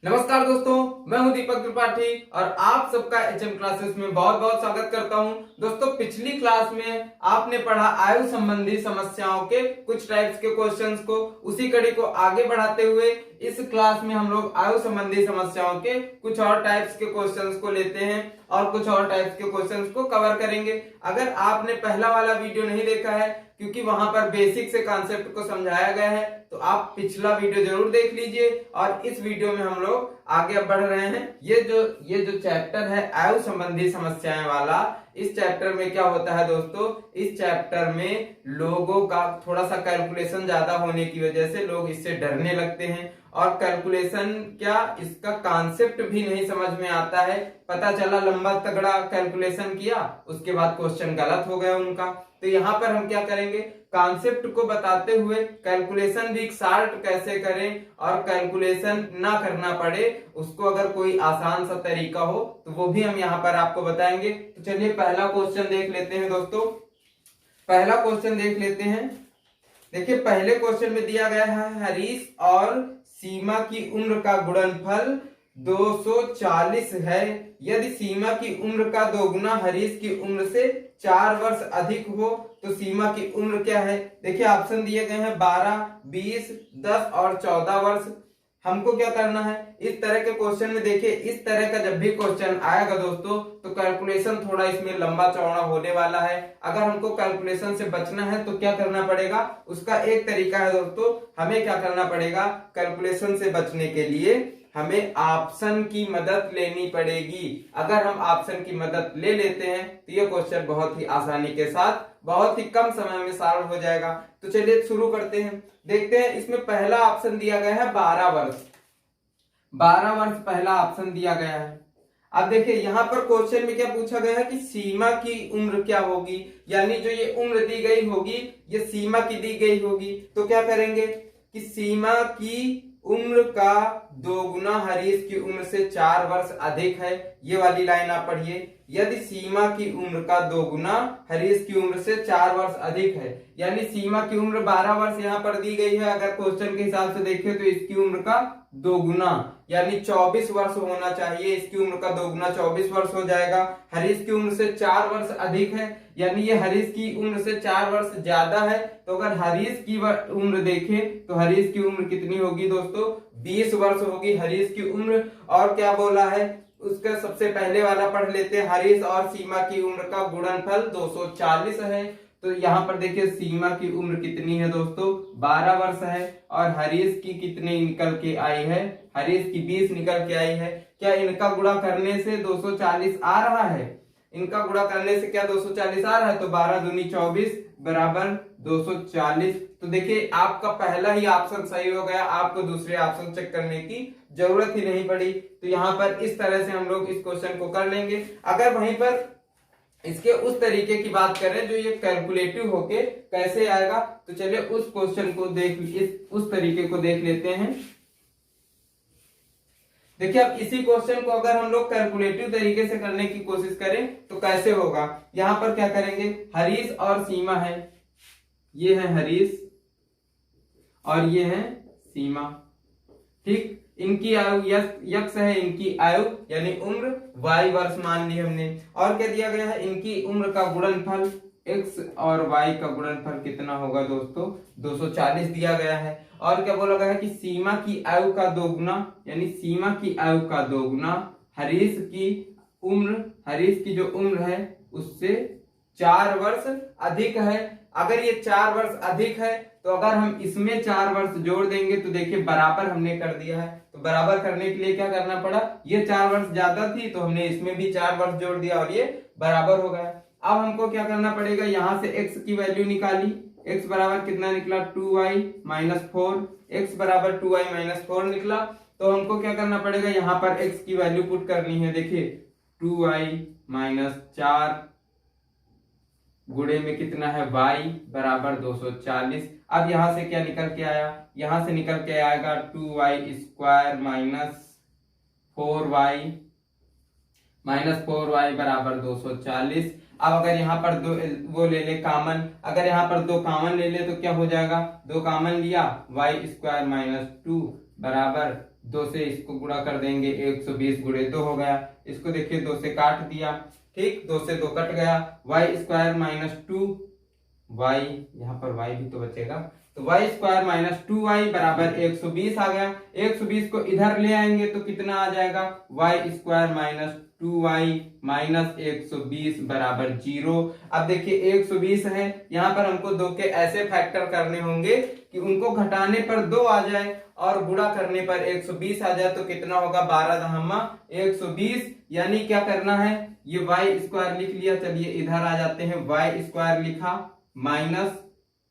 नमस्कार दोस्तों, मैं हूं दीपक त्रिपाठी और आप सबका एचएम क्लासेस में बहुत बहुत स्वागत करता हूं। दोस्तों, पिछली क्लास में आपने पढ़ा आयु संबंधी समस्याओं के कुछ टाइप्स के क्वेश्चंस को। उसी कड़ी को आगे बढ़ाते हुए इस क्लास में हम लोग आयु संबंधी समस्याओं के कुछ और टाइप्स के क्वेश्चंस को लेते हैं और कुछ और टाइप्स के क्वेश्चंस को कवर करेंगे। अगर आपने पहला वाला वीडियो नहीं देखा है, क्योंकि वहां पर बेसिक से कॉन्सेप्ट को समझाया गया है, तो आप पिछला वीडियो जरूर देख लीजिए। और इस वीडियो में हम लोग आगे बढ़ रहे हैं। ये जो चैप्टर है आयु संबंधी समस्याएं वाला, इस चैप्टर में क्या होता है दोस्तों, इस चैप्टर में लोगों का थोड़ा सा कैलकुलेशन ज्यादा होने की वजह से लोग इससे डरने लगते हैं और कैलकुलेशन क्या, इसका कॉन्सेप्ट भी नहीं समझ में आता है। पता चला लंबा तगड़ा कैलकुलेशन किया, उसके बाद क्वेश्चन गलत हो गया उनका। तो यहाँ पर हम क्या करेंगे, कॉन्सेप्ट को बताते हुए कैलकुलेशन भी शार्ट कैसे करें और कैलकुलेशन ना करना पड़े, उसको अगर कोई आसान सा तरीका हो तो वो भी हम यहाँ पर आपको बताएंगे। तो चलिए पहला क्वेश्चन देख लेते हैं दोस्तों। पहला क्वेश्चन देख लेते हैं। देखिए, पहले क्वेश्चन में दिया गया है हरीश और सीमा की उम्र का गुणनफल 240 है। यदि सीमा की उम्र का दोगुना हरीश की उम्र से 4 वर्ष अधिक हो तो सीमा की उम्र क्या है। देखिए, ऑप्शन दिए गए हैं 12, 20, 10 और 14 वर्ष। हमको क्या करना है, इस तरह के क्वेश्चन में देखिए, इस तरह का जब भी क्वेश्चन आएगा दोस्तों, तो कैलकुलेशन थोड़ा इसमें लंबा चौड़ा होने वाला है। अगर हमको कैलकुलेशन से बचना है तो क्या करना पड़ेगा, उसका एक तरीका है दोस्तों, हमें क्या करना पड़ेगा, कैलकुलेशन से बचने के लिए हमें ऑप्शन की मदद लेनी पड़ेगी। अगर हम ऑप्शन की मदद ले लेते हैं तो ये क्वेश्चन बहुत ही आसानी के साथ बहुत ही कम समय में सॉल्व हो जाएगा। तो चलिए शुरू करते हैं। देखते हैं, इसमें पहला ऑप्शन दिया गया है 12 वर्ष। 12 वर्ष पहला ऑप्शन दिया गया है। अब देखिए, यहाँ पर क्वेश्चन में क्या पूछा गया है कि सीमा की उम्र क्या होगी, यानी जो ये उम्र दी गई होगी ये सीमा की दी गई होगी। तो क्या करेंगे कि सीमा की उम्र का दोगुना हरीश की उम्र से 4 वर्ष अधिक है, ये वाली लाइन आप पढ़िए। यदि सीमा की उम्र का दोगुना हरीश की उम्र से 4 वर्ष अधिक है, यानी सीमा की उम्र 12 वर्ष यहाँ पर दी गई है। अगर क्वेश्चन के हिसाब से देखें तो इसकी उम्र का दोगुना यानी 24 वर्ष होना चाहिए। इसकी उम्र का दोगुना 24 वर्ष हो जाएगा। हरीश की उम्र से 4 वर्ष अधिक है, यानी ये हरीश की उम्र से 4 वर्ष ज्यादा है। तो अगर हरीश की उम्र देखें तो हरीश की उम्र कितनी होगी दोस्तों, 20 वर्ष होगी हरीश की उम्र। और क्या बोला है, उसका सबसे पहले वाला पढ़ लेते हैं। हरीश और सीमा की उम्र का गुणनफल 240 है। तो यहाँ पर देखिए, सीमा की उम्र कितनी है दोस्तों, 12 वर्ष है। और हरीश की कितनी निकल के आई है, हरीश की 20 निकल के आई है। क्या इनका गुणा करने से 240 आ रहा है, इनका गुणा करने से क्या 240 आ रहा है। तो 12 दूनी 24 बराबर 240। तो देखिए, आपका पहला ही ऑप्शन सही हो गया, आपको दूसरे ऑप्शन चेक करने की जरूरत ही नहीं पड़ी। तो यहाँ पर इस तरह से हम लोग इस क्वेश्चन को कर लेंगे। अगर वहीं पर इसके उस तरीके की बात करें जो ये कैलकुलेटिव होके कैसे आएगा, तो चलिए उस क्वेश्चन को उस तरीके को देख लेते हैं। देखिए, अब इसी क्वेश्चन को अगर हम लोग कैलकुलेटिव तरीके से करने की कोशिश करें तो कैसे होगा। यहां पर क्या करेंगे, हरीश और सीमा है, ये है हरीश और ये है सीमा, ठीक। इनकी आयु यक्स है, इनकी आयु यानी उम्र y वर्ष मान ली हमने। और क्या दिया गया है, इनकी उम्र का गुणनफल x और y का गुणनफल कितना होगा दोस्तों, 240 दिया गया है। और क्या बोला गया है कि सीमा की आयु का दोगुना, यानी सीमा की आयु का दोगुना हरीश की जो उम्र है उससे 4 वर्ष अधिक है। अगर ये 4 वर्ष अधिक है तो अगर हम इसमें 4 वर्ष जोड़ देंगे तो देखिए बराबर हमने कर दिया है। तो बराबर करने के लिए क्या करना पड़ा, ये 4 वर्ष ज्यादा थी तो हमने इसमें भी 4 वर्ष जोड़ दिया और ये बराबर हो गया। अब हमको क्या करना पड़ेगा, यहां से x की वैल्यू निकाली, x बराबर कितना निकला 2y माइनस 4, x बराबर 2y माइनस 4 निकला। तो हमको क्या करना पड़ेगा, यहाँ पर x की वैल्यू पुट करनी है। देखिए 2y माइनस 4 गुणे में कितना है y बराबर 240। अब यहां से क्या निकल के आया, यहां से निकल के आएगा 2y स्क्वायर माइनस 4y बराबर 240। अब अगर यहाँ पर वो ले ले कॉमन, अगर यहाँ पर 2 कॉमन ले ले तो क्या हो जाएगा, 2 कॉमन लिया y स्क्वायर माइनस 2 बराबर 2 से इसको गुणा कर देंगे, 120 गुणे 2 हो गया। इसको देखिए 2 से काट दिया, ठीक, 2 से 2 कट गया। वाई स्क्वायर माइनस 2 वाई, यहाँ पर वाई भी तो बचेगा, तो वाई स्क्वायर माइनस 2y बराबर 120 आ गया। 120 को इधर ले आएंगे तो कितना आ जाएगा, Y square minus 2y minus 120 बराबर 0। अब देखिए 120 है, यहाँ पर हमको 2 के ऐसे फैक्टर करने होंगे कि उनको घटाने पर 2 आ जाए और गुणा करने पर 120 आ जाए, तो कितना होगा, 12 दहम्मा 120। यानी क्या करना है, ये वाई स्क्वायर लिख लिया, चलिए इधर आ जाते हैं, वाई स्क्वायर लिखा माइनस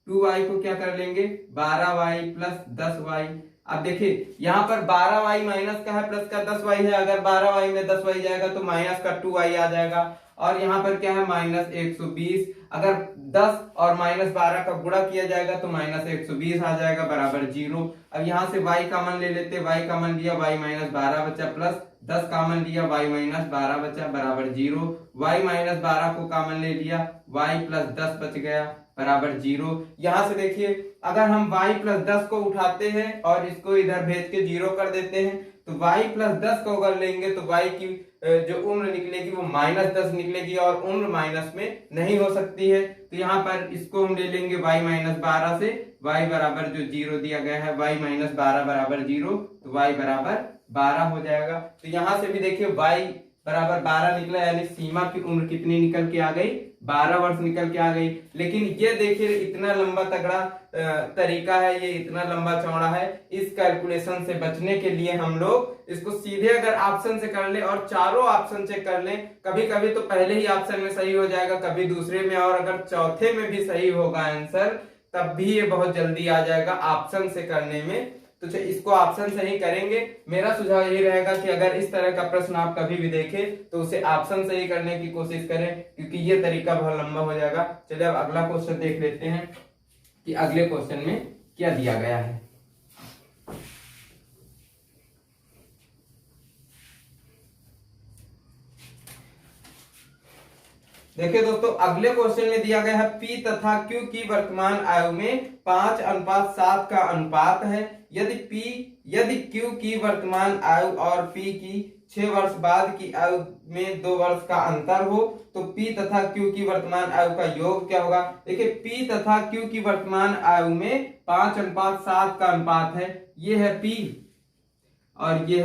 2y को क्या कर लेंगे, 12y प्लस 10y। अब देखिए यहाँ पर 12y माइनस का है, प्लस का 10y है, अगर 12y में 10y जाएगा तो माइनस का 2y आ जाएगा। और यहाँ पर क्या है, माइनस 120, अगर 10 और माइनस 12 का गुणा किया जाएगा तो माइनस 120 आ जाएगा बराबर 0। अब यहाँ से y कॉमन ले लेते, y कॉमन लिया, y माइनस 12 बचा, प्लस 10 कॉमन लिया, y माइनस 12 बचा बराबर 0। y माइनस 12 को कॉमन ले लिया, y प्लस 10 बच गया बराबर 0। यहाँ से देखिए अगर हम y प्लस 10 को उठाते हैं और इसको इधर भेज के 0 कर देते हैं, तो y प्लस 10 को अगर लेंगे तो y की जो उम्र निकलेगी वो माइनस 10 निकलेगी, और उम्र माइनस में नहीं हो सकती है। तो यहाँ पर इसको हम ले लेंगे y माइनस 12 से, y बराबर जो 0 दिया गया है, y माइनस 12 बराबर 0, तो y बराबर 12 हो जाएगा। तो यहाँ से भी देखिए y बराबर 12 निकला, यानी सीमा की उम्र कितनी निकल के आ गई, 12 वर्ष निकल के आ गई। लेकिन ये देखिए इतना लंबा तगड़ा तरीका है, ये इतना लंबा चौड़ा है, इस कैलकुलेशन से बचने के लिए हम लोग इसको सीधे अगर ऑप्शन से कर ले और चारों ऑप्शन चेक कर ले, कभी कभी तो पहले ही ऑप्शन में सही हो जाएगा, कभी दूसरे में, और अगर चौथे में भी सही होगा आंसर तब भी ये बहुत जल्दी आ जाएगा ऑप्शन से करने में। तो इसको ऑप्शन से ही करेंगे। मेरा सुझाव यही रहेगा कि अगर इस तरह का प्रश्न आप कभी भी देखें तो उसे ऑप्शन से ही करने की कोशिश करें, क्योंकि ये तरीका बहुत लंबा हो जाएगा। चलिए अब अगला क्वेश्चन देख लेते हैं कि अगले क्वेश्चन में क्या दिया गया है। देखिए दोस्तों, अगले क्वेश्चन में दिया गया है P तथा Q की वर्तमान आयु में 5:7 का अनुपात है। यदि Q की वर्तमान आयु और P की 6 वर्ष बाद की आयु में 2 वर्ष का अंतर हो, तो P तथा Q की वर्तमान आयु का योग क्या होगा। देखिए P तथा Q की वर्तमान आयु में 5:7 का अनुपात है, ये है P और ये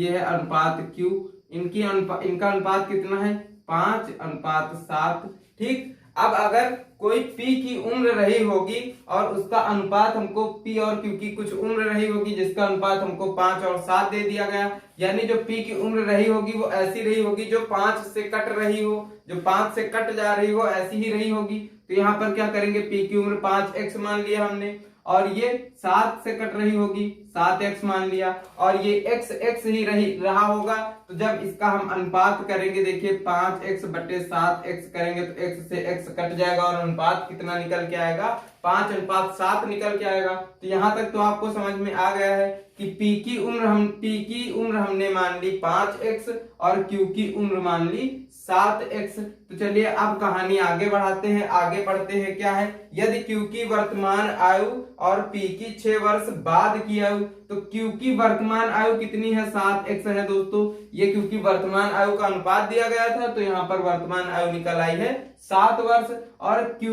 है अनुपात Q। इनका अनुपात कितना है, 5:7। ठीक, अब अगर कोई P की उम्र रही होगी और उसका अनुपात हमको P और Q की कुछ उम्र रही होगी जिसका अनुपात हमको 5 और 7 दे दिया गया, यानी जो P की उम्र रही होगी वो ऐसी रही होगी जो 5 से कट रही हो, जो 5 से कट जा रही हो ऐसी ही रही होगी। तो यहाँ पर क्या करेंगे, P की उम्र 5x मान लिया हमने, और ये 7 से कट रही होगी 7x मान लिया, और ये x ही रहा होगा। तो जब इसका हम अनुपात करेंगे, देखिए 5x बटे 7x करेंगे तो x से x कट जाएगा और अनुपात कितना निकल के आएगा, 5:7 निकल के आएगा। तो यहाँ तक तो आपको समझ में आ गया है कि P की उम्र हमने मान ली 5x और Q की उम्र मान ली 7x। तो चलिए अब कहानी आगे बढ़ाते हैं, आगे बढ़ते हैं। क्या है, यदि Q की वर्तमान आयु और P की 6 वर्ष बाद की आयु, तो Q की वर्तमान आयु कितनी है, 7x है दोस्तों। ये Q की वर्तमान आयु का अनुपात दिया गया था, तो यहाँ पर वर्तमान आयु निकल आई है 7 वर्ष। और Q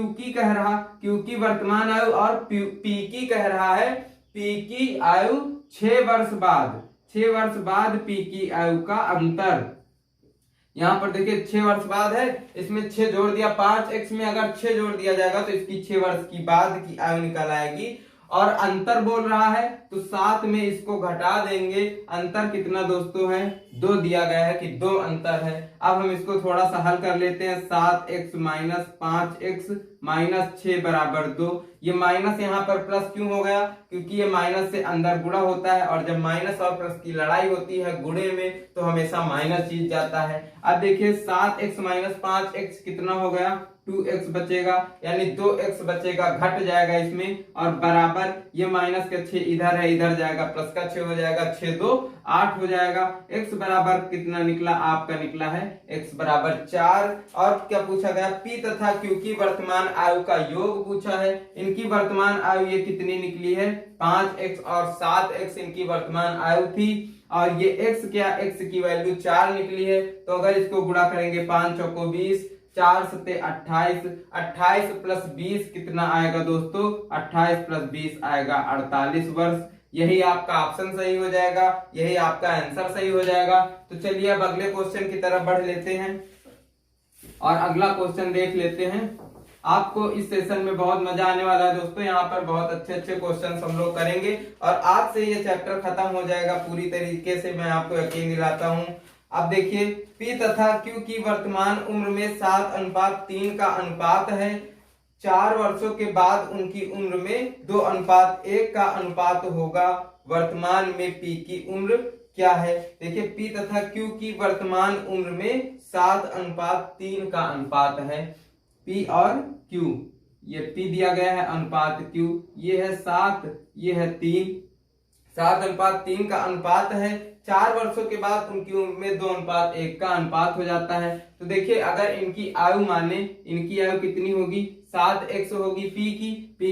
की वर्तमान आयु और P की कह रहा है P की आयु 6 वर्ष बाद P की आयु का अंतर। यहाँ पर देखिए 6 वर्ष बाद है, इसमें 6 जोड़ दिया, 5x में अगर 6 जोड़ दिया जाएगा तो इसकी 6 वर्ष की बाद की आयु निकल आएगी। और अंतर बोल रहा है तो 7 में इसको घटा देंगे, अंतर कितना दोस्तों है, 2 दिया गया है कि 2 अंतर है। अब हम इसको थोड़ा सा हल कर लेते हैं, 7x माइनस 5x माइनस 6 बराबर 2। ये माइनस यहाँ पर प्लस क्यों हो गया, क्योंकि ये माइनस से अंदर गुणा होता है, और जब माइनस और प्लस की लड़ाई होती है गुणे में तो हमेशा माइनस जीत जाता है। अब देखिए 7x माइनस 5x कितना हो गया, 2x बचेगा, यानी 2x बचेगा, घट जाएगा इसमें, और बराबर ये माइनस का 6 इधर है, इधर जाएगा, प्लस का 6 हो जाएगा, 6 2 8 हो जाएगा। x बराबर कितना निकला, आपका निकला है x बराबर 4। और क्या पूछा गया, p तथा q की वर्तमान आयु का योग पूछा है। इनकी वर्तमान आयु ये कितनी निकली है, 5x और 7x इनकी वर्तमान आयु थी। और ये x क्या, x की वैल्यू 4 निकली है। तो अगर इसको गुणा करेंगे 5 चौको 20, 4 सते 28, 28 प्लस 20 कितना आएगा दोस्तों, 28 प्लस 20 आएगा 48 वर्ष। यही आपका ऑप्शन सही हो जाएगा, यही आपका आंसर सही हो जाएगा। तो चलिए अब अगले क्वेश्चन की तरफ बढ़ लेते हैं और अगला क्वेश्चन देख लेते हैं। आपको इस सेशन में बहुत मजा आने वाला है दोस्तों, यहाँ पर बहुत अच्छे अच्छे क्वेश्चंस हम लोग करेंगे और आज से ये चैप्टर खत्म हो जाएगा पूरी तरीके से, मैं आपको यकीन दिलाता हूँ। अब देखिए, P तथा Q की वर्तमान उम्र में 7:3 का अनुपात है। 4 वर्षों के बाद उनकी उम्र में 2:1 का अनुपात होगा। वर्तमान में P की उम्र क्या है। देखिए, P तथा Q की वर्तमान उम्र में 7:3 का अनुपात है। P और Q, ये P दिया गया है, अनुपात Q, ये है 7, ये है 3, 7:3 का अनुपात है। 4 वर्षों के बाद उनकी उम्र में 2:1 का अनुपात हो जाता है। तो देखिए, अगर इनकी आयु माने, इनकी आयु कितनी होगी, 7x होगी P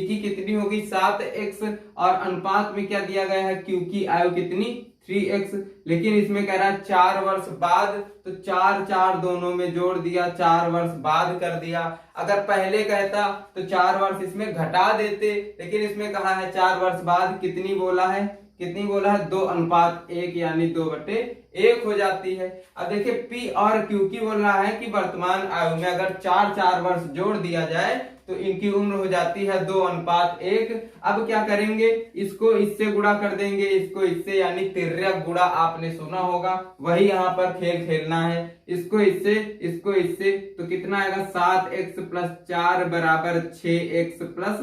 की कितनी होगी 7x, और अनुपात में क्या दिया गया है, Q की आयु कितनी 3x। लेकिन इसमें कह रहा है 4 वर्ष बाद, तो 4 4 दोनों में जोड़ दिया, 4 वर्ष बाद कर दिया। अगर पहले कहता तो 4 वर्ष इसमें घटा देते, लेकिन इसमें कहा है 4 वर्ष बाद कितनी बोला है, कितनी बोला है 2:1, यानी 2/1 हो जाती है। अब देखिए, P और Q की बोल रहा है कि वर्तमान आयु में अगर 4 4 वर्ष जोड़ दिया जाए तो इनकी उम्र हो जाती है 2:1। अब क्या करेंगे, इसको इससे गुणा कर देंगे, इसको इससे, यानी तिर्यक गुणा आपने सुना होगा, वही यहाँ पर खेल खेलना है। इसको इससे, इसको इससे, तो कितना आएगा 7x प्लस 4 बराबर 6x प्लस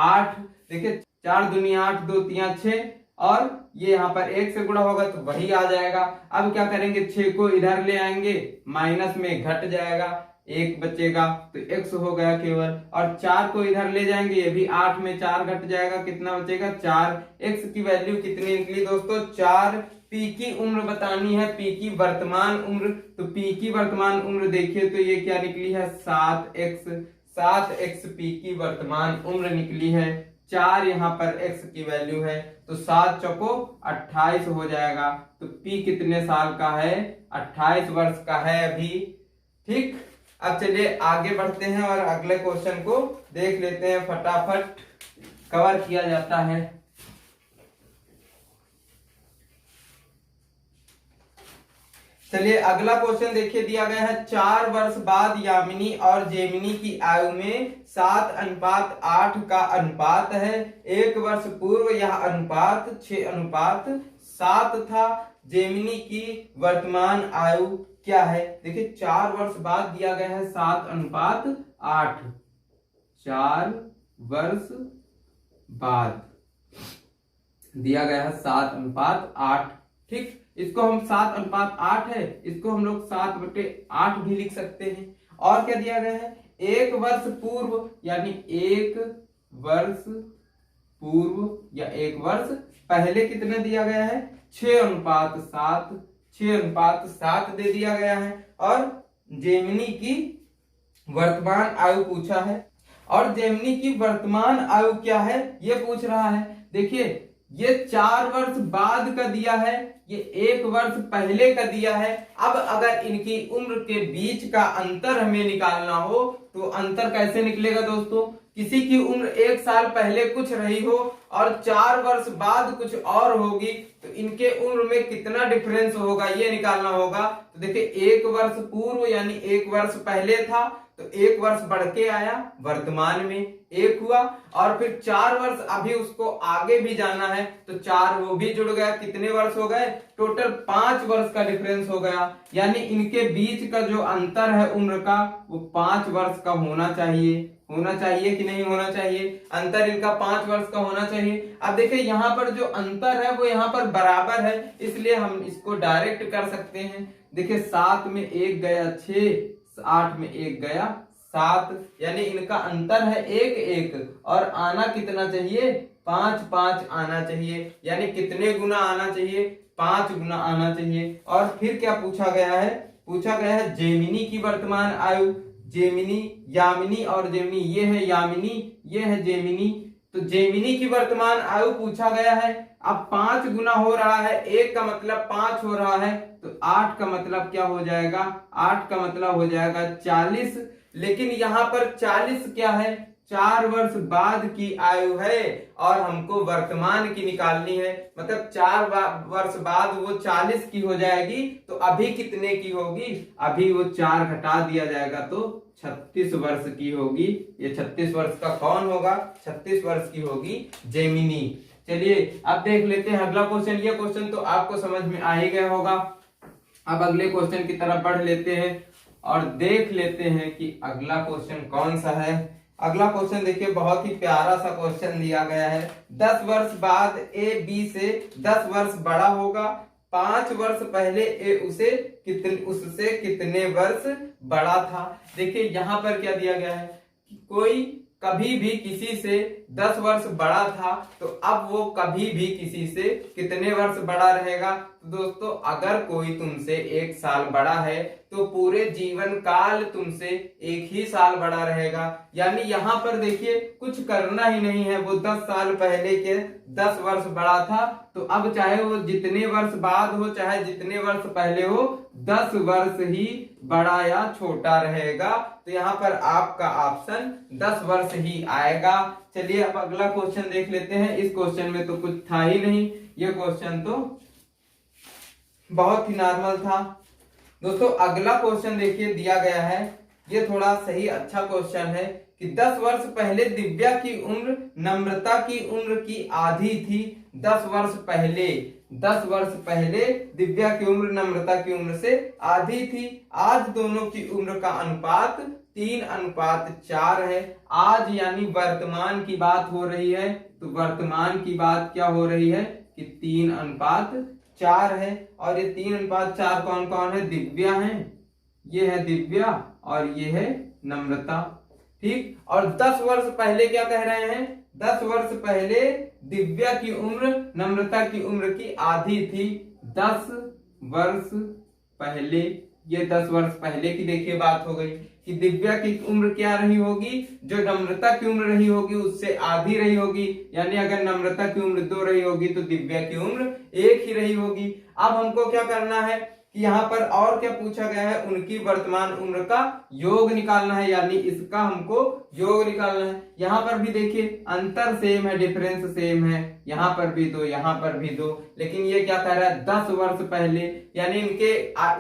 8। देखिए, 4 दूनी 8, 2 3 6, और ये यहाँ पर 1 से गुणा होगा तो वही आ जाएगा। अब क्या करेंगे, 6 को इधर ले आएंगे, माइनस में घट जाएगा, 1 बचेगा तो x हो गया केवल, और 4 को इधर ले जाएंगे, ये भी 8 में 4 घट जाएगा, कितना बचेगा 4। x की वैल्यू कितनी निकली दोस्तों, 4। P की उम्र बतानी है, P की वर्तमान उम्र, तो P की वर्तमान उम्र देखिए तो ये क्या निकली है 7x, 7x P की वर्तमान उम्र निकली है। 4 यहाँ पर x की वैल्यू है, तो 7 चौको 28 हो जाएगा। तो P कितने साल का है, 28 वर्ष का है अभी। ठीक, अब चलिए आगे बढ़ते हैं और अगले क्वेश्चन को देख लेते हैं, फटाफट कवर किया जाता है। चलिए अगला क्वेश्चन देखिए, दिया गया है 4 वर्ष बाद यामिनी और जेमिनी की आयु में 7:8 का अनुपात है। 1 वर्ष पूर्व यह अनुपात 6:7 था। जेमिनी की वर्तमान आयु क्या है। देखिए, 4 वर्ष बाद दिया गया है 7:8, 4 वर्ष बाद दिया गया है 7:8। ठीक, इसको हम 7:8 है, इसको हम लोग 7/8 भी लिख सकते हैं। और क्या दिया गया है, 1 वर्ष पूर्व, यानी 1 वर्ष पूर्व या 1 वर्ष पहले कितने दिया गया है 6:7, 6:7 दे दिया गया है। और जेमिनी की वर्तमान आयु पूछा है, और जेमिनी की वर्तमान आयु क्या है ये पूछ रहा है। देखिए, ये 4 वर्ष बाद का दिया है, ये 1 वर्ष पहले का दिया है। अब अगर इनकी उम्र के बीच का अंतर हमें निकालना हो तो अंतर कैसे निकलेगा दोस्तों, किसी की उम्र 1 साल पहले कुछ रही हो और 4 वर्ष बाद कुछ और होगी, तो इनके उम्र में कितना डिफरेंस होगा ये निकालना होगा। तो देखिए, 1 वर्ष पूर्व यानी 1 वर्ष पहले था, तो 1 वर्ष बढ़ के आया, वर्तमान में 1 हुआ, और फिर 4 वर्ष अभी उसको आगे भी जाना है, तो 4 वो भी जुड़ गया, कितने वर्ष हो गए, टोटल 5 वर्ष का डिफरेंस हो गया। यानी इनके बीच का जो अंतर है उम्र का, वो 5 वर्ष का होना चाहिए। होना चाहिए कि नहीं होना चाहिए, अंतर इनका 5 वर्ष का होना चाहिए। अब देखिए, यहाँ पर जो अंतर है वो यहाँ पर बराबर है, इसलिए हम इसको डायरेक्ट कर सकते हैं। देखिए, 7 में 1 गया 6, 8 में 1 गया 7, यानी इनका अंतर है 1 1, और आना कितना चाहिए 5 5 आना चाहिए। यानी कितने गुना आना चाहिए, 5 गुना आना चाहिए। और फिर क्या पूछा गया है, पूछा गया है जेमिनी की वर्तमान आयु। जेमिनी, यामिनी और जेमिनी, ये है यामिनी, ये है जेमिनी। तो जेमिनी की वर्तमान आयु पूछा गया है। अब 5 गुना हो रहा है, 1 का मतलब 5 हो रहा है, तो 8 का मतलब क्या हो जाएगा, 8 का मतलब हो जाएगा 40। लेकिन यहाँ पर 40 क्या है, 4 वर्ष बाद की आयु है और हमको वर्तमान की निकालनी है। मतलब 4 वर्ष बाद वो 40 की हो जाएगी, तो अभी कितने की होगी, अभी वो 4 घटा दिया जाएगा तो 36 वर्ष की होगी। ये 36 वर्ष का कौन होगा, 36 वर्ष की होगी जेमिनी। चलिए अब देख लेते हैं अगला क्वेश्चन। ये क्वेश्चन तो आपको समझ में आ ही गया होगा। अब अगले क्वेश्चन की तरफ बढ़ लेते हैं और देख लेते हैं कि अगला क्वेश्चन कौन सा है। अगला क्वेश्चन देखिए, बहुत ही प्यारा सा क्वेश्चन दिया गया है। 10 वर्ष बाद ए बी से 10 वर्ष बड़ा होगा। 5 वर्ष पहले ए उससे कितने वर्ष बड़ा था। देखिए यहाँ पर क्या दिया गया है कि कोई कभी भी किसी से 10 वर्ष बड़ा था, तो अब वो कभी भी किसी से कितने वर्ष बड़ा रहेगा। तो दोस्तों अगर कोई तुमसे 1 साल बड़ा है तो पूरे जीवन काल तुमसे 1 ही साल बड़ा रहेगा। यानी यहाँ पर देखिए कुछ करना ही नहीं है, वो 10 साल पहले के 10 वर्ष बड़ा था, तो अब चाहे वो जितने वर्ष बाद हो चाहे जितने वर्ष पहले हो, 10 वर्ष ही बड़ा या छोटा रहेगा। तो यहाँ पर आपका ऑप्शन 10 वर्ष ही आएगा। चलिए अब अगला क्वेश्चन देख लेते हैं। इस क्वेश्चन में तो कुछ था ही नहीं, ये क्वेश्चन तो बहुत ही नॉर्मल था। दोस्तों अगला क्वेश्चन देखिए दिया गया है, ये थोड़ा सही अच्छा क्वेश्चन है कि 10 वर्ष पहले दिव्या की उम्र नम्रता की उम्र की आधी थी। 10 वर्ष पहले, 10 वर्ष पहले दिव्या की उम्र नम्रता की उम्र से आधी थी। आज दोनों की उम्र का अनुपात 3:4 है। आज यानी वर्तमान की बात हो रही है, तो वर्तमान की बात क्या हो रही है कि 3:4 है। और ये 3:4 कौन कौन है, दिव्या है, ये है दिव्या और ये है नम्रता। ठीक, और 10 वर्ष पहले क्या कह रहे हैं, 10 वर्ष पहले दिव्या की उम्र नम्रता की उम्र की आधी थी। 10 वर्ष पहले, ये 10 वर्ष पहले की देखिए बात हो गई कि दिव्या की उम्र क्या रही होगी, जो नम्रता की उम्र रही होगी उससे आधी रही होगी। यानी अगर नम्रता की उम्र 2 रही होगी तो दिव्या की उम्र 1 ही रही होगी। अब हमको क्या करना है कि यहाँ पर और क्या पूछा गया है, उनकी वर्तमान उम्र का योग निकालना है, यानी इसका हमको योग निकालना है। यहाँ पर भी देखिए अंतर सेम है, डिफरेंस सेम है, यहाँ पर भी 2, यहाँ पर भी 2, लेकिन ये क्या कह रहा है 10 वर्ष पहले, यानी इनके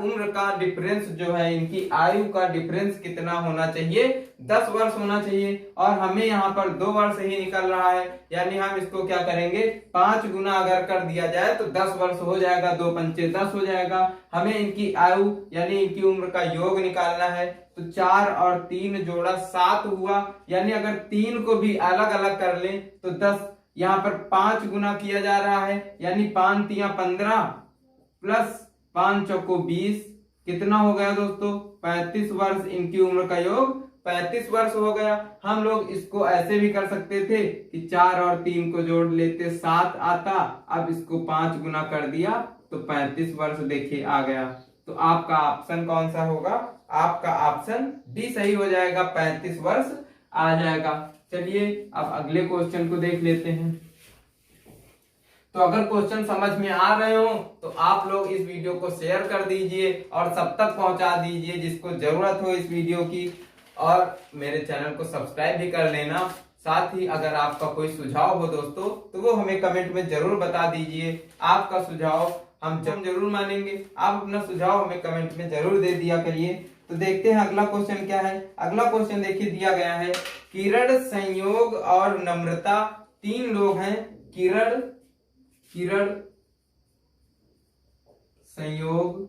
उम्र का डिफरेंस जो है, इनकी आयु का डिफरेंस कितना होना चाहिए, 10 वर्ष होना चाहिए। और हमें यहाँ पर 2 वर्ष ही निकल रहा है, यानी हम इसको क्या करेंगे 5 गुना अगर कर दिया जाए तो 10 वर्ष हो जाएगा, 2 पंचे 10 हो जाएगा। हमें इनकी आयु यानी इनकी उम्र का योग निकालना है, तो 4 और 3 जोड़ा 7 हुआ। यानी अगर 3 को भी अलग अलग कर लें तो 10, यहाँ पर 5 गुना किया जा रहा है, यानी 5 तिया 15 प्लस 5 चौको 20, कितना हो गया दोस्तों 35 वर्ष। इनकी उम्र का योग 35 वर्ष हो गया। हम लोग इसको ऐसे भी कर सकते थे कि 4 और 3 को जोड़ लेते 7 आता, अब इसको 5 गुना कर दिया तो 35 वर्ष देखिए आ गया। तो आपका ऑप्शन कौन सा होगा, आपका ऑप्शन डी सही हो जाएगा, 35 वर्ष आ जाएगा। चलिए अब अगले क्वेश्चन को देख लेते हैं। तो अगर क्वेश्चन समझ में आ रहे हो तो आप लोग इस वीडियो को शेयर कर दीजिए और सब तक पहुंचा दीजिए जिसको जरूरत हो इस वीडियो की, और मेरे चैनल को सब्सक्राइब भी कर लेना। साथ ही अगर आपका कोई सुझाव हो दोस्तों तो वो हमें कमेंट में जरूर बता दीजिए। आपका सुझाव हम जरूर मानेंगे, आप अपना सुझाव हमें कमेंट में जरूर दे दिया करिए। तो देखते हैं अगला क्वेश्चन क्या है। अगला क्वेश्चन देखिए दिया गया है, किरण, संयोग और नम्रता 3 लोग हैं। किरण, संयोग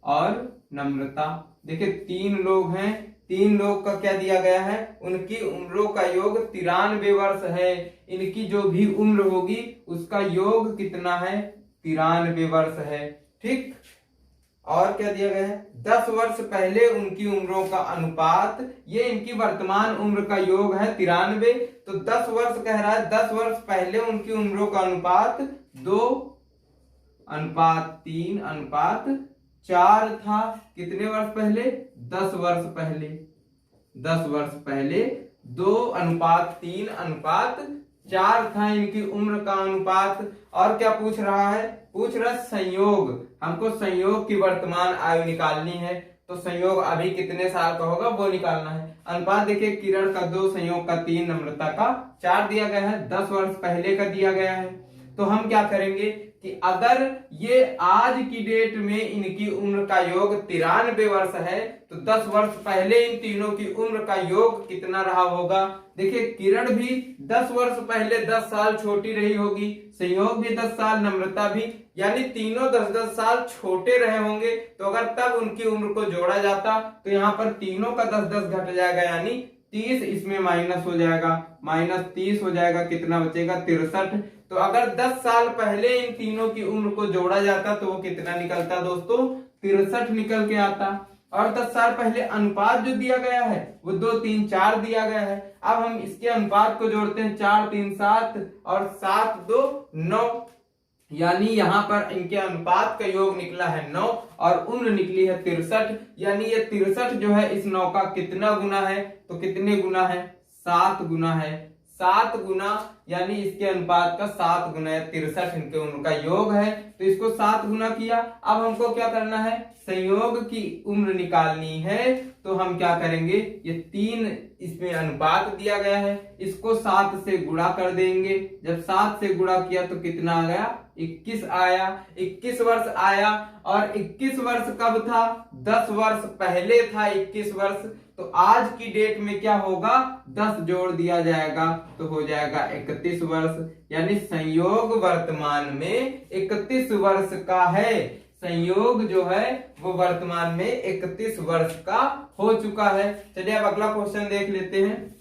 और नम्रता, देखिए 3 लोग हैं। 3 लोग का क्या दिया गया है, उनकी उम्रों का योग 93 वर्ष है। इनकी जो भी उम्र होगी उसका योग कितना है, 93 वर्ष है। ठीक, और क्या दिया गया है, 10 वर्ष पहले उनकी उम्रों का अनुपात, ये इनकी वर्तमान उम्र का योग है 93, तो 10 वर्ष कह रहा है, 10 वर्ष पहले उनकी उम्रों का अनुपात 2 2:3:4 था। कितने वर्ष पहले? 10 वर्ष पहले। 10 वर्ष पहले 2:3:4 था इनकी उम्र का अनुपात। और क्या पूछ रहा है? पूछ रहा संयोग। हमको संयोग की वर्तमान आयु निकालनी है, तो संयोग अभी कितने साल का होगा वो निकालना है। अनुपात देखिए, किरण का 2, संयोग का 3, नम्रता का 4 दिया गया है, 10 वर्ष पहले का दिया गया है। तो हम क्या करेंगे कि अगर ये आज की डेट में इनकी उम्र का योग 93 वर्ष है, तो 10 वर्ष पहले इन तीनों की उम्र का योग कितना रहा होगा? देखिए, किरण भी 10 वर्ष पहले 10 साल छोटी रही होगी, संयोग भी 10 साल, नम्रता भी, यानी तीनों 10-10 साल छोटे रहे होंगे। तो अगर तब उनकी उम्र को जोड़ा जाता तो यहाँ पर तीनों का 10-10 घट जाएगा, यानी 30 इसमें माइनस हो जाएगा, -30 हो जाएगा, कितना बचेगा? 63। तो अगर 10 साल पहले इन तीनों की उम्र को जोड़ा जाता तो वो कितना निकलता दोस्तों? 63 निकल के आता। और 10 साल पहले अनुपात जो दिया गया है वो 2:3:4 दिया गया है। अब हम इसके अनुपात को जोड़ते हैं, 4:3:7 और 7:2:9, यानी यहाँ पर इनके अनुपात का योग निकला है 9 और उम्र निकली है 63। यानी ये 63 जो है इस 9 का कितना गुना है? तो कितने गुना है? 7 गुना है। 7 गुना, यानी इसके अनुपात का 7 गुना है, 63 इनके उम्र का योग है। तो इसको 7 गुना किया। अब हमको क्या करना है? संयोग की उम्र निकालनी है। तो हम क्या करेंगे? ये 3 इसमें अनुपात दिया गया है, इसको 7 से गुणा कर देंगे। जब 7 से गुणा किया तो कितना आ गया? 21 आया। 21 वर्ष आया। और 21 वर्ष कब था? 10 वर्ष पहले था 21 वर्ष। तो आज की डेट में क्या होगा? 10 जोड़ दिया जाएगा तो हो जाएगा 31 वर्ष। यानी संयोग वर्तमान में 31 वर्ष का है। संयोग जो है वो वर्तमान में 31 वर्ष का हो चुका है। चलिए अब अगला क्वेश्चन देख लेते हैं।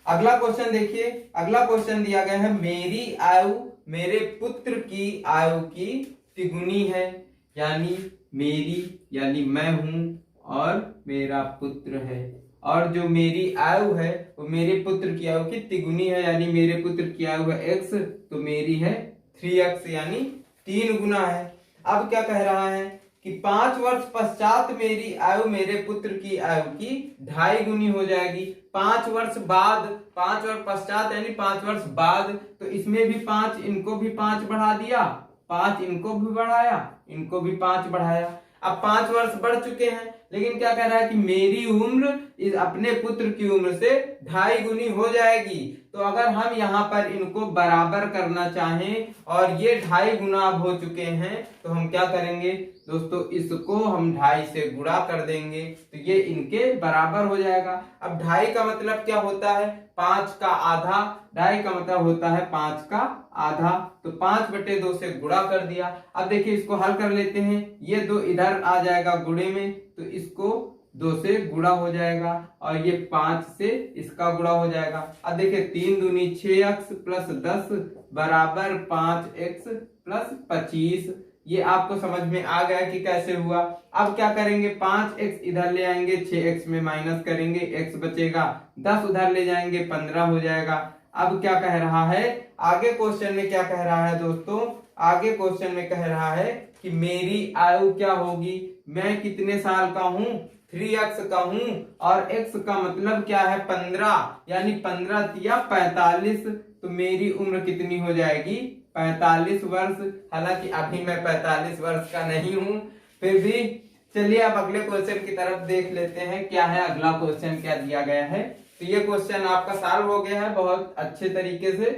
अगला क्वेश्चन देखिए, अगला क्वेश्चन दिया गया है, मेरी आयु मेरे पुत्र की आयु की तिगुनी है। यानी मेरी, यानी मैं हूं और मेरा पुत्र है, और जो मेरी आयु है वो मेरे पुत्र की आयु की तिगुनी है। यानी मेरे पुत्र की आयु है x, तो मेरी है 3x, यानी 3 गुना है। अब क्या कह रहा है कि 5 वर्ष पश्चात मेरी आयु मेरे पुत्र की आयु की 2.5 गुनी हो जाएगी। 5 वर्ष बाद, 5 वर्ष पश्चात यानी 5 वर्ष बाद, तो इसमें भी 5, इनको भी 5 बढ़ा दिया, 5 इनको भी बढ़ाया, इनको भी 5 बढ़ाया। अब 5 वर्ष बढ़ चुके हैं, लेकिन क्या कह रहा है कि मेरी उम्र इस अपने पुत्र की उम्र से 2.5 गुनी हो जाएगी। तो अगर हम यहाँ पर इनको बराबर करना चाहें और ये 2.5 गुना अब हो चुके हैं, तो हम क्या करेंगे दोस्तों? इसको हम 2.5 से गुणा कर देंगे तो ये इनके बराबर हो जाएगा। अब 2.5 का मतलब क्या होता है? 5 का आधा। 2.5 का मतलब होता है 5 का आधा। तो 5/2 से गुणा कर दिया। अब देखिए इसको हल कर लेते हैं। ये 2 इधर आ जाएगा गुणे में, तो इसको 2 से गुणा हो जाएगा और ये 5 से इसका गुणा हो जाएगा। अब देखिए 3 दूनी 6x प्लस 10 बराबर 5x प्लस 25। ये आपको समझ में आ गया कि कैसे हुआ। अब क्या करेंगे? 5x इधर ले आएंगे, 6x में माइनस करेंगे, x बचेगा, 10 उधर ले जाएंगे, 15 हो जाएगा। अब क्या कह रहा है? आगे क्वेश्चन में क्या कह रहा है दोस्तों? आगे क्वेश्चन में कह रहा है कि मेरी आयु क्या होगी? मैं कितने साल का हूं? 3x का हूं, और x का मतलब क्या है? 15, यानी 15 या 45। तो मेरी उम्र कितनी हो जाएगी? 45 वर्ष। हालांकि अभी मैं 45 वर्ष का नहीं हूं, फिर भी चलिए अब अगले क्वेश्चन की तरफ देख लेते हैं क्या है अगला क्वेश्चन, क्या दिया गया है। तो ये क्वेश्चन आपका सॉल्व हो गया है बहुत अच्छे तरीके से।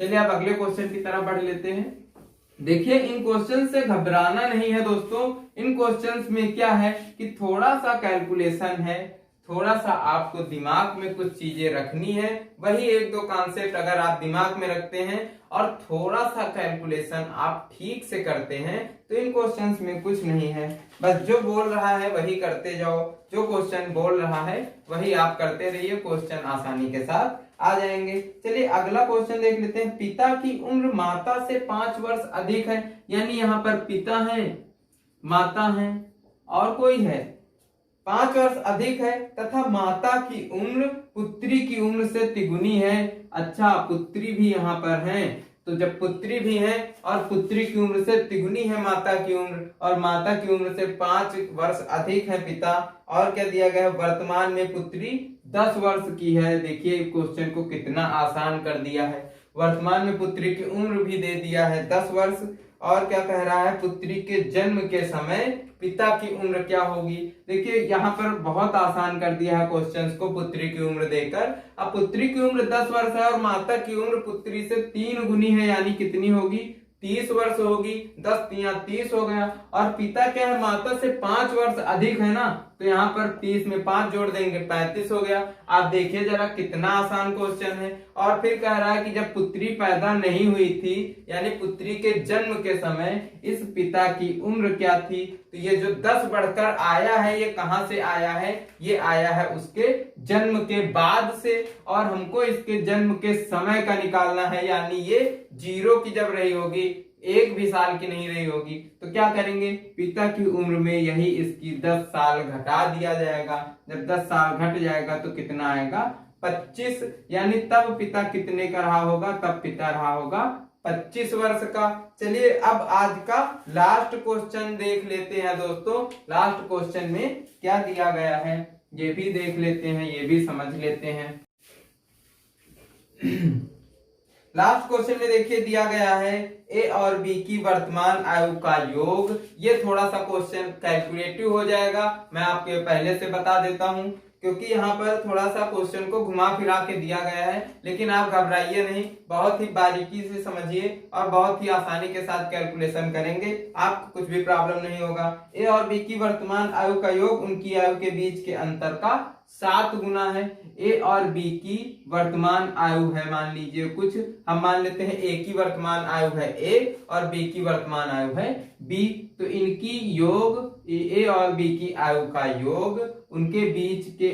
चलिए अब अगले क्वेश्चन की तरफ बढ़ लेते हैं। देखिए इन क्वेश्चन से घबराना नहीं है दोस्तों। इन क्वेश्चंस में क्या है कि थोड़ा सा कैलकुलेशन है, थोड़ा सा आपको दिमाग में कुछ चीजें रखनी है। वही 1-2 कॉन्सेप्ट अगर आप दिमाग में रखते हैं और थोड़ा सा कैलकुलेशन आप ठीक से करते हैं तो इन क्वेश्चंस में कुछ नहीं है। बस जो बोल रहा है वही करते जाओ, जो क्वेश्चन बोल रहा है वही आप करते रहिए, क्वेश्चन आसानी के साथ आ जाएंगे। चलिए अगला क्वेश्चन देख लेते हैं। पिता की उम्र माता से 5 वर्ष अधिक है। यानी यहाँ पर पिता है, माता है और कोई है, 5 वर्ष अधिक है तथा माता की उम्र पुत्री की उम्र से तिगुनी है। अच्छा, पुत्री भी यहाँ पर है, तो जब पुत्री भी है और पुत्री की उम्र से तिगुनी है माता की उम्र और माता की उम्र से 5 वर्ष अधिक है पिता, और क्या दिया गया है, वर्तमान में पुत्री 10 वर्ष की है। देखिए क्वेश्चन को कितना आसान कर दिया है। वर्तमान में पुत्री की उम्र भी दे दिया है 10 वर्ष, और क्या कह रहा है, पुत्री के जन्म के समय पिता की उम्र क्या होगी। देखिए यहाँ पर बहुत आसान कर दिया है क्वेश्चंस को पुत्री की उम्र देकर। अब पुत्री की उम्र 10 वर्ष है और माता की उम्र पुत्री से 3 गुनी है, यानी कितनी होगी, 30 वर्ष होगी। 10 तिया 30 हो गया, और पिता क्या है, माता से 5 वर्ष अधिक है ना, तो यहाँ पर 30 में 5 जोड़ देंगे 35 हो गया। आप देखिए जरा कितना आसान क्वेश्चन है। और फिर कह रहा है कि जब पुत्री पैदा नहीं हुई थी, यानी पुत्री के जन्म के समय इस पिता की उम्र क्या थी, तो ये जो 10 बढ़कर आया है ये कहां से आया है, ये आया है उसके जन्म के बाद से, और हमको इसके जन्म के समय का निकालना है, यानी ये 0 की जब रही होगी, 1 भी साल की नहीं रही होगी, तो क्या करेंगे, पिता की उम्र में यही इसकी 10 साल घटा दिया जाएगा। जब 10 साल घट जाएगा तो कितना आएगा, 25, यानी तब पिता कितने का रहा होगा, तब पिता रहा होगा 25 वर्ष का। चलिए अब आज का लास्ट क्वेश्चन देख लेते हैं दोस्तों। लास्ट क्वेश्चन में क्या दिया गया है ये भी देख लेते हैं, ये भी समझ लेते हैं। लास्ट क्वेश्चन में देखिए दिया गया है ए और बी की वर्तमान आयु का योग। ये थोड़ा सा क्वेश्चन कैलकुलेटिव हो जाएगा, मैं आपको पहले से बता देता हूं, क्योंकि यहाँ पर थोड़ा सा क्वेश्चन को घुमा फिरा के दिया गया है। लेकिन आप घबराइए नहीं, बहुत ही बारीकी से समझिए और बहुत ही आसानी के साथ कैलकुलेशन करेंगे, आपको कुछ भी प्रॉब्लम नहीं होगा। ए और बी की वर्तमान आयु का योग उनकी आयु के बीच के अंतर का 7 गुना है। ए और बी की वर्तमान आयु है, मान लीजिए कुछ, हम मान लेते हैं ए की वर्तमान आयु है ए और बी की वर्तमान आयु है बी, तो इनकी योग, ए और बी की आयु का योग उनके बीच के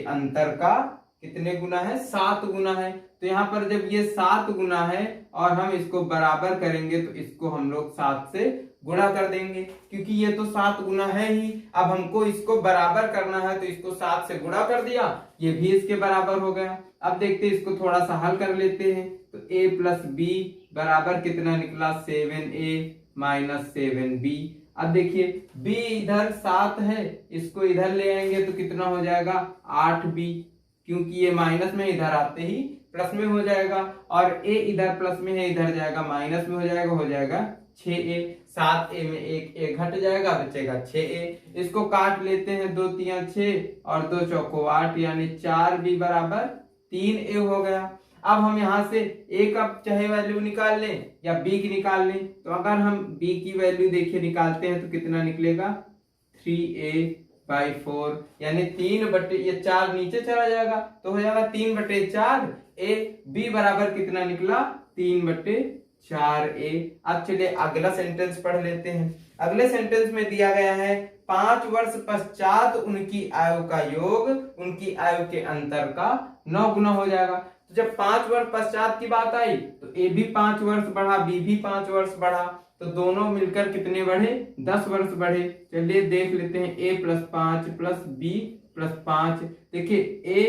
अंतर का कितने गुना है, 7 गुना है। तो यहाँ पर जब ये 7 गुना है और हम इसको बराबर करेंगे तो इसको हम लोग 7 से गुणा कर देंगे, क्योंकि ये तो 7 गुना है ही। अब हमको इसको बराबर करना है तो इसको 7 से गुणा कर दिया, ये भी इसके बराबर हो गया। अब देखते हैं इसको थोड़ा सा हल कर लेते हैं, तो a प्लस बी बराबर कितना निकला, 7a माइनस 7b। अब देखिए b इधर 7 है, इसको इधर ले आएंगे तो कितना हो जाएगा, 8b, क्योंकि ये माइनस में इधर आते ही प्लस में हो जाएगा, और a इधर प्लस में है, इधर जाएगा माइनस में हो जाएगा 6a। 7a में एक a घट जाएगा, बचेगा 6a। इसको काट लेते हैं, 2 तिया 6 और 2 चौको 8, यानी 4b बराबर 3a हो गया। अब हम यहाँ से a का चाहे वैल्यू निकाल लें या b की निकाल लें, तो अगर हम b की वैल्यू देखिए निकालते हैं तो कितना निकलेगा, 3a/4, यानी 3 ये 4 नीचे चला जाएगा तो हो जाएगा 3/4 a। b बराबर कितना निकला, 3/4a। अब चलिए अगला सेंटेंस पढ़ लेते हैं। अगले सेंटेंस में दिया गया है 5 वर्ष पश्चात उनकी आयु का योग उनकी आयु के अंतर का 9 गुना हो जाएगा। तो जब 5 वर्ष पश्चात की बात आई तो ए भी 5 वर्ष बढ़ा, बी भी 5 वर्ष बढ़ा, तो दोनों मिलकर कितने बढ़े, 10 वर्ष बढ़े। चलिए देख लेते हैं, a + 5 + b + 5। देखिए a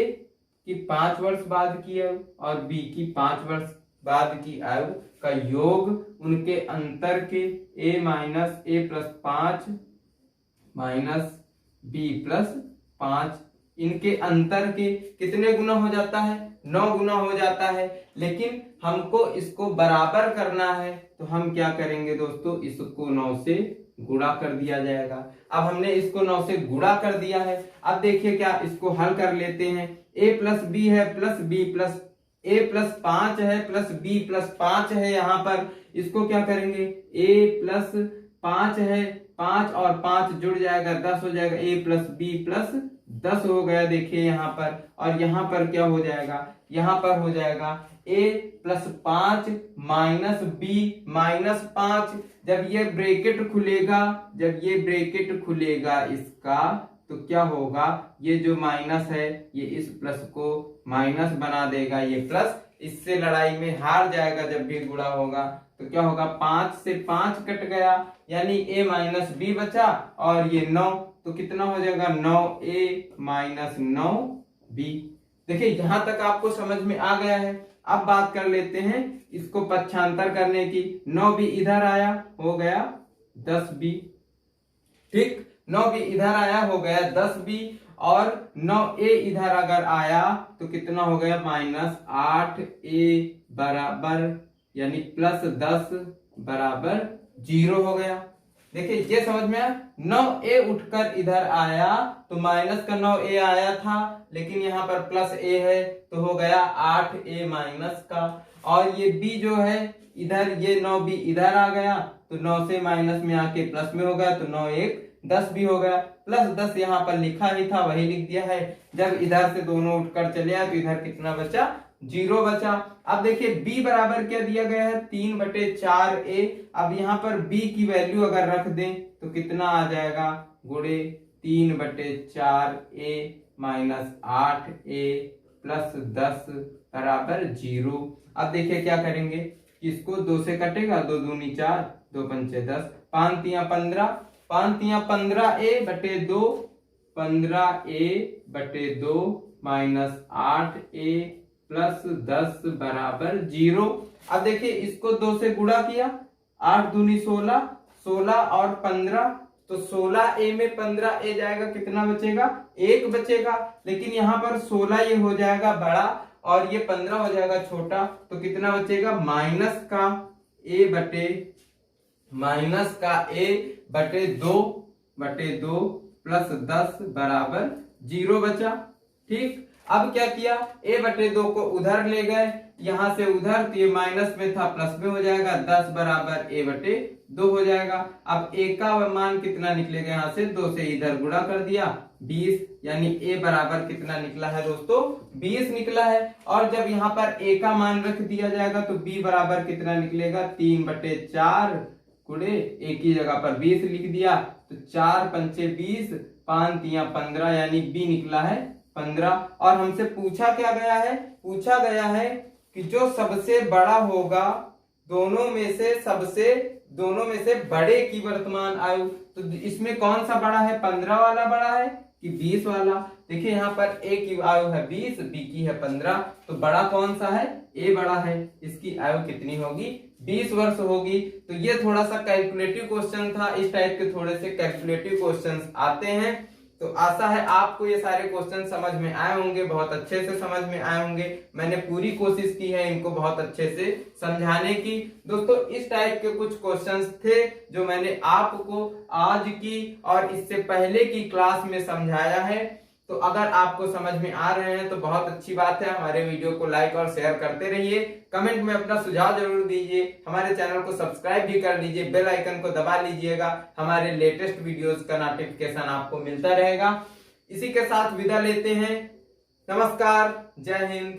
की 5 वर्ष बाद की आयु और b की 5 वर्ष बाद की आयु का योग उनके अंतर के a - a + 5 - b + 5, इनके अंतर के कितने गुना हो जाता है, 9 गुना हो जाता है। लेकिन हमको इसको बराबर करना है तो हम क्या करेंगे दोस्तों, इसको 9 से गुणा कर दिया जाएगा। अब हमने इसको 9 से गुणा कर दिया है। अब देखिए क्या, इसको हल कर लेते हैं। a + b है प्लस b प्लस a + 5 है प्लस b + 5 है। यहाँ पर इसको क्या करेंगे, a + 5 है, 5 और 5 जुड़ जाएगा 10 हो जाएगा, a + b + 10 हो गया। देखिए यहाँ पर, और यहाँ पर क्या हो जाएगा, यहाँ पर हो जाएगा a + 5 - b - 5। जब ये ब्रैकेट खुलेगा इसका, तो क्या होगा, ये जो माइनस है ये इस प्लस को माइनस बना देगा, ये प्लस इससे लड़ाई में हार जाएगा। जब भी गुणा होगा तो क्या होगा, 5 से 5 कट गया, यानी a - b बचा और ये 9, तो कितना हो जाएगा 9a माइनस 9b। देखिए यहां तक आपको समझ में आ गया है। अब बात कर लेते हैं इसको पक्षांतर करने की। 9b इधर आया हो गया 10b, ठीक, 9b इधर आया हो गया 10b, और 9a इधर अगर आया तो कितना हो गया माइनस 8a बराबर यानी प्लस 10 बराबर 0 हो गया। देखिए ये समझ में आया। 9a उठकर इधर आया तो माइनस का 9a आया था, लेकिन यहाँ पर प्लस a है तो हो गया 8a माइनस का। और ये b जो है इधर, ये 9b इधर आ गया तो 9 से माइनस में आके प्लस में हो गया तो 9 1 10 भी हो गया। प्लस 10 यहाँ पर लिखा ही था वही लिख दिया है। जब इधर से दोनों उठकर चले आए तो इधर कितना बचा 0 बचा। अब देखिए b बराबर क्या दिया गया है 3/4a। अब यहाँ पर b की वैल्यू अगर रख दें तो कितना आ जाएगा गुणे 3/4a माइनस 8a प्लस 10 बराबर 0। अब देखिए क्या करेंगे, इसको 2 से कटेगा, 2 दूनी 4, 2 पंचे 10, 5 तिया 15, 5 तिया 15a/2, 15a/2 minus 8a plus 10 बराबर 0। अब देखिए इसको 2 से गुणा किया, 8 दूनी 16, 16 और 15, तो 16a में 15a जाएगा, कितना बचेगा 1 बचेगा। लेकिन यहाँ पर 16 ये हो जाएगा बड़ा और ये 15 हो जाएगा छोटा, तो कितना बचेगा माइनस का a/2 प्लस 10 बराबर 0 बचा। ठीक, अब क्या किया a/2 को उधर ले गए, यहां से उधर, तो ये माइनस में था प्लस में हो जाएगा, 10 बराबर a/2 हो जाएगा। अब a का मान कितना निकलेगा, यहां से 2 से इधर गुणा कर दिया 20, यानी a बराबर कितना निकला है दोस्तों 20 निकला है। और जब यहाँ पर a का मान रख दिया जाएगा तो b बराबर कितना निकलेगा 3/4 गुणे a की जगह पर 20 लिख दिया, तो 4 पंचे 20, 5 तिया 15, यानी b निकला है 15। और हमसे पूछा क्या गया है, पूछा गया है कि जो सबसे बड़ा होगा दोनों में से बड़े की वर्तमान आयु, तो इसमें कौन सा बड़ा है, 15 वाला बड़ा है कि 20 वाला। देखिए यहाँ पर a की आयु है 20, b की है 15, तो बड़ा कौन सा है, a बड़ा है। इसकी आयु कितनी होगी 20 वर्ष होगी। तो ये थोड़ा सा कैलकुलेटिव क्वेश्चन था। इस टाइप के थोड़े से कैलकुलेटिव क्वेश्चंस आते हैं। तो आशा है आपको ये सारे क्वेश्चन समझ में आए होंगे, बहुत अच्छे से समझ में आए होंगे। मैंने पूरी कोशिश की है इनको बहुत अच्छे से समझाने की। दोस्तों इस टाइप के कुछ क्वेश्चंस थे जो मैंने आपको आज की और इससे पहले की क्लास में समझाया है। तो अगर आपको समझ में आ रहे हैं तो बहुत अच्छी बात है। हमारे वीडियो को लाइक और शेयर करते रहिए, कमेंट में अपना सुझाव जरूर दीजिए, हमारे चैनल को सब्सक्राइब भी कर लीजिए, बेल आइकन को दबा लीजिएगा, हमारे लेटेस्ट वीडियोस का नोटिफिकेशन आपको मिलता रहेगा। इसी के साथ विदा लेते हैं। नमस्कार, जय हिंद।